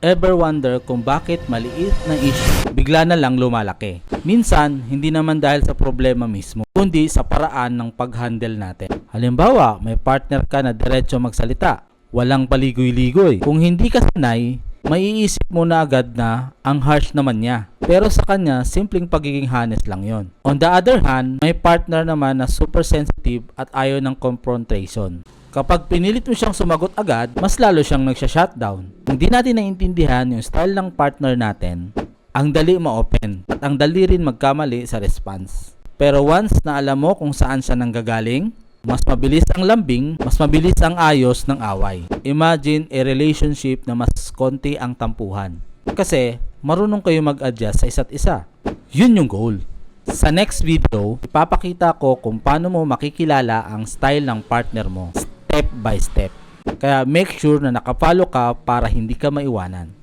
Ever wonder kung bakit maliit na issue bigla na lang lumalaki? Minsan, hindi naman dahil sa problema mismo, kundi sa paraan ng pag-handle natin. Halimbawa, may partner ka na diretso magsalita, walang paligoy-ligoy. Kung hindi ka sanay, maiisip mo na agad na ang harsh naman niya. Pero sa kanya, simpleng pagiging honest lang yon. On the other hand, may partner naman na super sensitive at ayaw ng confrontation. Kapag pinilit mo siyang sumagot agad, mas lalo siyang nagsha-shutdown. Hindi natin naiintindihan yung style ng partner natin, ang dali ma-open at ang dali rin magkamali sa response. Pero once na alam mo kung saan siya nanggagaling, mas mabilis ang lambing, mas mabilis ang ayos ng away. Imagine a relationship na mas konti ang tampuhan. Kasi marunong kayo mag-adjust sa isa't isa. Yun yung goal. Sa next video, ipapakita ko kung paano mo makikilala ang style ng partner mo step by step. Kaya make sure na nakafollow ka para hindi ka maiwanan.